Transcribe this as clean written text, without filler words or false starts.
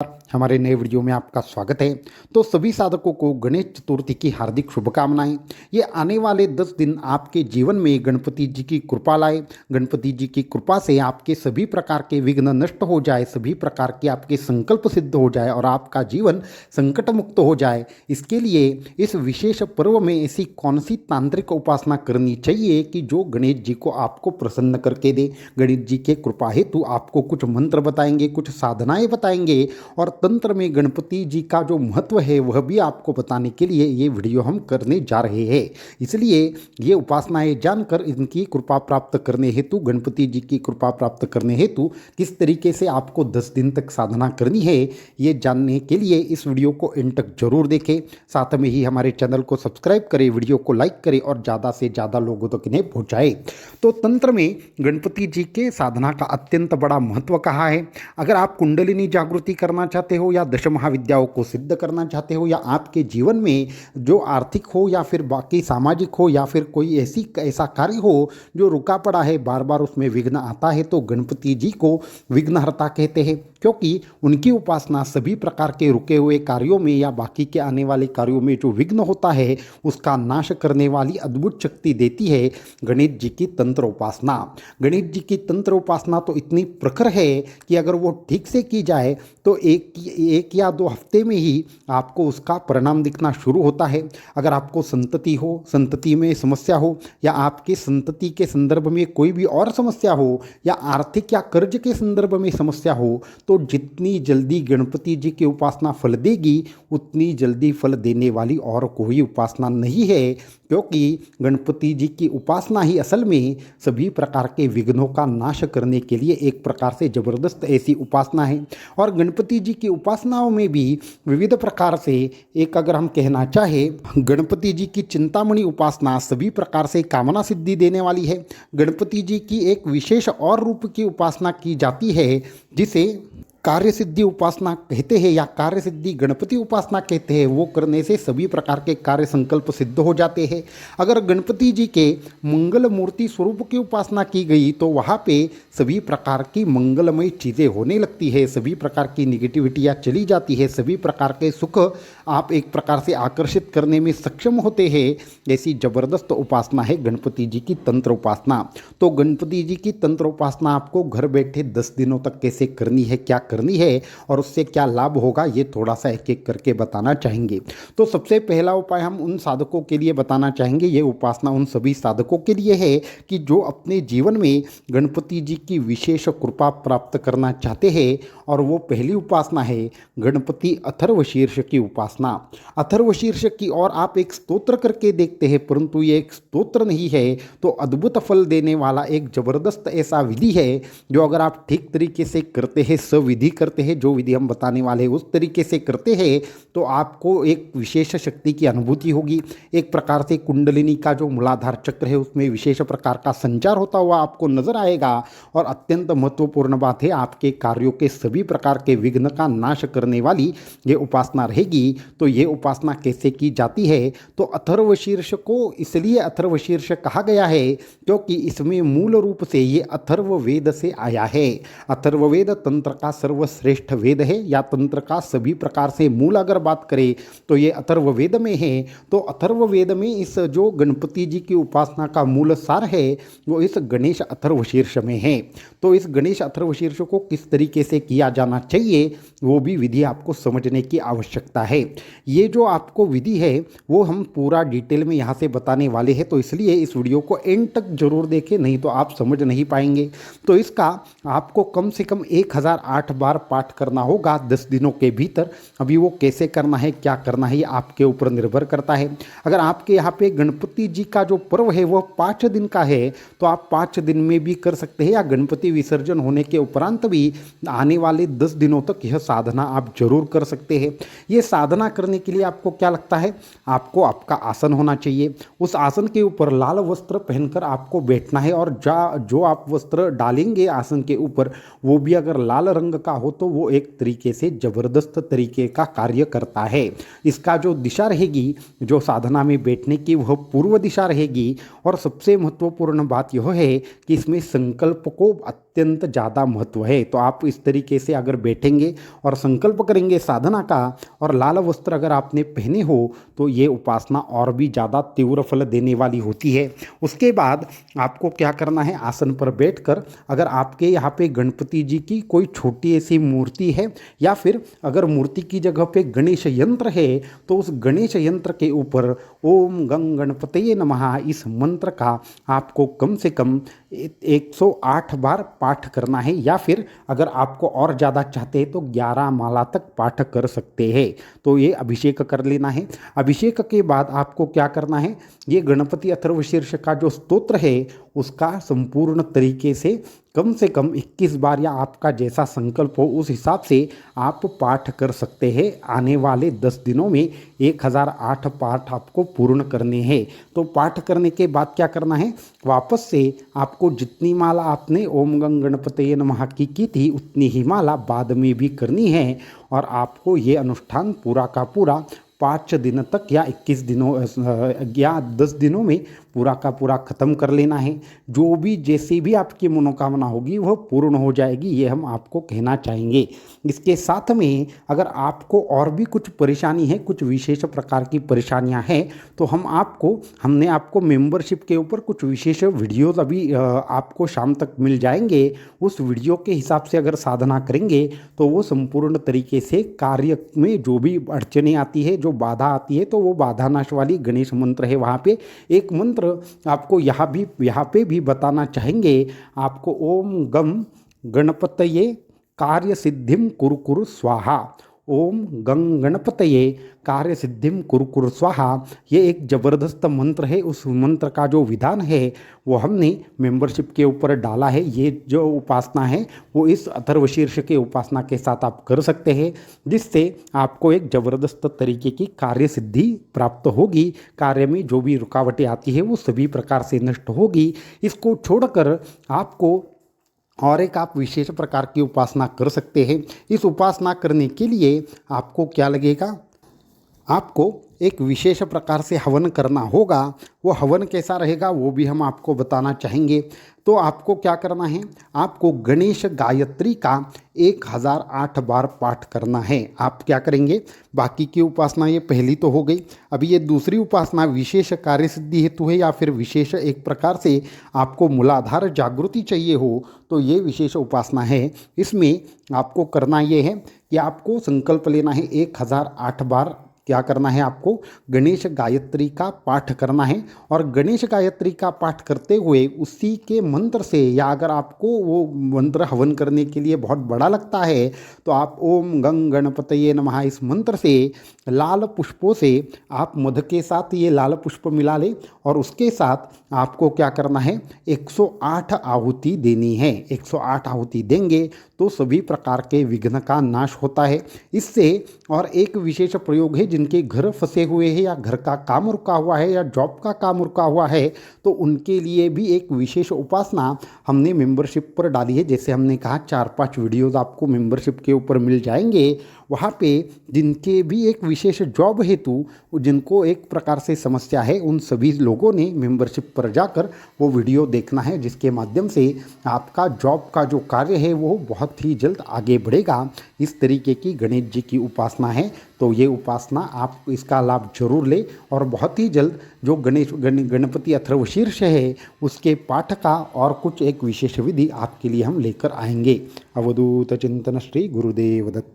हमारे नए वीडियो में आपका स्वागत है। तो सभी साधकों को गणेश चतुर्थी की हार्दिक शुभकामनाएं। ये आने वाले 10 दिन आपके जीवन में गणपति जी की कृपा लाए। गणपति जी की कृपा से आपके सभी प्रकार के विघ्न नष्ट हो जाए, सभी प्रकार के आपके संकल्प सिद्ध हो जाए और आपका जीवन संकट मुक्त हो जाए। इसके लिए इस विशेष पर्व में ऐसी कौन सी तांत्रिक उपासना करनी चाहिए कि जो गणेश जी को आपको प्रसन्न करके दे। गणेश जी के कृपा हेतु आपको कुछ मंत्र बताएंगे, कुछ साधनाएं बताएंगे और तंत्र में गणपति जी का जो महत्व है वह भी आपको बताने के लिए ये वीडियो हम करने जा रहे हैं। इसलिए ये उपासनाएं जानकर इनकी कृपा प्राप्त करने हेतु, गणपति जी की कृपा प्राप्त करने हेतु किस तरीके से आपको 10 दिन तक साधना करनी है, ये जानने के लिए इस वीडियो को एंड तक जरूर देखें। साथ में ही हमारे चैनल को सब्सक्राइब करें, वीडियो को लाइक करें और ज़्यादा से ज़्यादा लोगों तक इन्हें पहुँचाएं। तो तंत्र में गणपति जी के साधना का अत्यंत बड़ा महत्व कहा है। अगर आप कुंडलिनी जागृति करना चाहते हो या दश महाविद्याओं को सिद्ध करना चाहते हो या आपके जीवन में जो आर्थिक हो या फिर बाकी सामाजिक हो या फिर कोई ऐसा कार्य हो जो रुका पड़ा है, बार बार उसमें विघ्न आता है, तो गणपति जी को विघ्नहर्ता कहते हैं, क्योंकि उनकी उपासना सभी प्रकार के रुके हुए कार्यों में या बाकी के आने वाले कार्यों में जो विघ्न होता है उसका नाश करने वाली अद्भुत शक्ति देती है गणेश जी की तंत्र उपासना। गणेश जी की तंत्र उपासना तो इतनी प्रखर है कि अगर वो ठीक से की जाए तो एक या 2 हफ्ते में ही आपको उसका परिणाम दिखना शुरू होता है। अगर आपको संतति हो, संतति में समस्या हो या आपके संतति के संदर्भ में कोई भी और समस्या हो या आर्थिक या कर्ज के संदर्भ में समस्या हो, तो जितनी जल्दी गणपति जी की उपासना फल देगी उतनी जल्दी फल देने वाली और कोई उपासना नहीं है, क्योंकि गणपति जी की उपासना ही असल में सभी प्रकार के विघ्नों का नाश करने के लिए एक प्रकार से जबरदस्त ऐसी उपासना है। और गणपति जी की उपासनाओं में भी विविध प्रकार से, एक अगर हम कहना चाहे, गणपति जी की चिंतामणि उपासना सभी प्रकार से कामना सिद्धि देने वाली है। गणपति जी की एक विशेष और रूप की उपासना की जाती है जिसे कार्य सिद्धि उपासना कहते हैं या कार्य सिद्धि गणपति उपासना कहते हैं। वो करने से सभी प्रकार के कार्य संकल्प सिद्ध हो जाते हैं। अगर गणपति जी के मंगल मूर्ति स्वरूप की उपासना की गई तो वहाँ पे सभी प्रकार की मंगलमय चीज़ें होने लगती है, सभी प्रकार की निगेटिविटियाँ चली जाती है, सभी प्रकार के सुख आप एक प्रकार से आकर्षित करने में सक्षम होते हैं। ऐसी जबरदस्त उपासना है गणपति जी की तंत्र उपासना। तो गणपति जी की तंत्र उपासना आपको घर बैठे 10 दिनों तक कैसे करनी है, क्या करनी है और उससे क्या लाभ होगा, ये थोड़ा सा एक एक करके बताना चाहेंगे। तो सबसे पहला उपाय हम उन साधकों के लिए बताना चाहेंगे, ये उपासना उन सभी साधकों के लिए है कि जो अपने जीवन में गणपति जी की विशेष कृपा प्राप्त करना चाहते हैं। और वो पहली उपासना है गणपति अथर्वशीर्ष की उपासना। अथर्वशीर्ष की और आप एक स्तोत्र करके देखते हैं, परंतु ये एक स्तोत्र नहीं है, तो अद्भुत फल देने वाला एक जबरदस्त ऐसा विधि है जो अगर आप ठीक तरीके से करते हैं, विधि करते हैं, जो विधि हम बताने वाले हैं उस तरीके से करते हैं, तो आपको एक विशेष शक्ति की अनुभूति होगी। एक प्रकार से कुंडलिनी का जो मूलाधार चक्र है उसमें विशेष प्रकार का संचार होता हुआ आपको नजर आएगा। और अत्यंत महत्वपूर्ण बात है, आपके कार्यों के सभी प्रकार के विघ्न का नाश करने वाली ये उपासना रहेगी। तो ये उपासना कैसे की जाती है, तो अथर्वशीर्ष को इसलिए अथर्वशीर्ष कहा गया है क्योंकि इसमें मूल रूप से ये अथर्ववेद से आया है। अथर्ववेद तंत्र का सर्वश्रेष्ठ वेद है, या तंत्र का सभी प्रकार से मूल अगर बात करें तो ये अथर्ववेद में है। तो अथर्ववेद में इस जो गणपति जी की उपासना का मूल सार है वो इस गणेश अथर्वशीर्ष में है। तो इस गणेश अथर्वशीर्ष को किस तरीके से किया जाना चाहिए वो भी विधि आपको समझने की आवश्यकता है। ये जो आपको विधि है वो हम पूरा डिटेल में यहाँ से बताने वाले हैं, तो इसलिए इस वीडियो को एंड तक जरूर देखें, नहीं तो आप समझ नहीं पाएंगे। तो इसका आपको कम से कम 1008 बार पाठ करना होगा 10 दिनों के भीतर। अभी वो कैसे करना है, क्या करना है, ये आपके ऊपर निर्भर करता है। अगर आपके यहाँ पे गणपति जी का जो पर्व है वो 5 दिन का है तो आप 5 दिन में भी कर सकते हैं, या गणपति विसर्जन होने के उपरांत भी आने वाले 10 दिनों तक यह साधना आप जरूर कर सकते हैं। ये साधना करने के लिए आपको क्या लगता है, आपको आपका आसन होना चाहिए। उस आसन के ऊपर लाल वस्त्र पहनकर आपको बैठना है और जो आप वस्त्र डालेंगे आसन के ऊपर वो भी अगर लाल रंग का हो तो वो एक तरीके से ज़बरदस्त तरीके का कार्य करता है। इसका जो दिशा रहेगी, जो साधना में बैठने की, वह पूर्व दिशा रहेगी। और सबसे महत्वपूर्ण बात यह है कि इसमें संकल्प को अत्यंत ज़्यादा महत्व है। तो आप इस तरीके से अगर बैठेंगे और संकल्प करेंगे साधना का, और लाल वस्त्र अगर आपने पहने हो, तो ये उपासना और भी ज़्यादा तीव्र फल देने वाली होती है। उसके बाद आपको क्या करना है, आसन पर बैठकर अगर आपके यहाँ पे गणपति जी की कोई छोटी ऐसी मूर्ति है, या फिर अगर मूर्ति की जगह पे गणेश यंत्र है, तो उस गणेश यंत्र के ऊपर ओम गं गणपतये नमः इस मंत्र का आपको कम से कम 108 बार पाठ करना है, या फिर अगर आपको और ज़्यादा चाहते हैं तो 11 माला तक पाठ कर सकते हैं। तो ये अभिषेक कर लेना है। अभिषेक के बाद आपको क्या करना है, ये गणपति अथर्वशीर्ष का जो स्तोत्र है उसका संपूर्ण तरीके से कम 21 बार, या आपका जैसा संकल्प हो उस हिसाब से आप पाठ कर सकते हैं। आने वाले 10 दिनों में 1008 पाठ आपको पूर्ण करने हैं। तो पाठ करने के बाद क्या करना है, वापस से आपको जितनी माला आपने ओम गं गणपतये नमः की थी उतनी ही माला बाद में भी करनी है। और आपको ये अनुष्ठान पूरा का पूरा 5 दिन तक या 21 दिनों या 10 दिनों में पूरा का पूरा ख़त्म कर लेना है। जो भी जैसी भी आपकी मनोकामना होगी वह पूर्ण हो जाएगी, ये हम आपको कहना चाहेंगे। इसके साथ में अगर आपको और भी कुछ परेशानी है, कुछ विशेष प्रकार की परेशानियां हैं, तो हमने आपको मेंबरशिप के ऊपर कुछ विशेष वीडियोज़ अभी आपको शाम तक मिल जाएंगे। उस वीडियो के हिसाब से अगर साधना करेंगे तो वो संपूर्ण तरीके से कार्य में जो भी अड़चने आती है, जो बाधा आती है, तो वो बाधा नाश वाली गणेश मंत्र है। वहाँ पे एक मंत्र आपको यहाँ पे भी बताना चाहेंगे आपको, ओम गम गणपतये कार्य सिद्धिम कुरु कुरु स्वाहा। ओम गं गणपतये कार्य सिद्धिम कुरु कुरु स्वाहा, ये एक ज़बरदस्त मंत्र है। उस मंत्र का जो विधान है वो हमने मेंबरशिप के ऊपर डाला है। ये जो उपासना है वो इस अथर्वशीर्ष के उपासना के साथ आप कर सकते हैं, जिससे आपको एक ज़बरदस्त तरीके की कार्य सिद्धि प्राप्त होगी। कार्य में जो भी रुकावटें आती है वो सभी प्रकार से नष्ट होगी। इसको छोड़कर आपको और एक आप विशेष प्रकार की उपासना कर सकते हैं। इस उपासना करने के लिए आपको क्या लगेगा, आपको एक विशेष प्रकार से हवन करना होगा। वो हवन कैसा रहेगा वो भी हम आपको बताना चाहेंगे। तो आपको क्या करना है, आपको गणेश गायत्री का 1008 बार पाठ करना है। आप क्या करेंगे, बाकी की उपासना ये पहली तो हो गई, अभी ये दूसरी उपासना विशेष कार्य सिद्धि हेतु है, या फिर विशेष एक प्रकार से आपको मूलाधार जागृति चाहिए हो, तो ये विशेष उपासना है। इसमें आपको करना ये है कि आपको संकल्प लेना है 1008 बार क्या करना है, आपको गणेश गायत्री का पाठ करना है। और गणेश गायत्री का पाठ करते हुए उसी के मंत्र से, या अगर आपको वो मंत्र हवन करने के लिए बहुत बड़ा लगता है तो आप ओम गं गणपतये नमः इस मंत्र से लाल पुष्पों से आप मध के साथ ये लाल पुष्प मिला लें, और उसके साथ आपको क्या करना है, 108 आहुति देनी है। 108 आहुति देंगे तो सभी प्रकार के विघ्न का नाश होता है इससे। और एक विशेष प्रयोग है, जिनके घर फंसे हुए हैं, या घर का काम रुका हुआ है, या जॉब का काम रुका हुआ है, तो उनके लिए भी एक विशेष उपासना हमने मेंबरशिप पर डाली है। जैसे हमने कहा 4-5 वीडियोज़ आपको मेंबरशिप के ऊपर मिल जाएंगे। वहाँ पे जिनके भी एक विशेष जॉब हेतु जिनको एक प्रकार से समस्या है, उन सभी लोगों ने मेंबरशिप पर जाकर वो वीडियो देखना है, जिसके माध्यम से आपका जॉब का जो कार्य है वो बहुत ही जल्द आगे बढ़ेगा। इस तरीके की गणेश जी की उपासना है। तो ये उपासना आप इसका लाभ जरूर लें, और बहुत ही जल्द जो गणपति अथर्वशीर्ष है उसके पाठ का और कुछ एक विशेष विधि आपके लिए हम लेकर आएंगे। अवधूत चिंतन श्री गुरुदेव दत्त।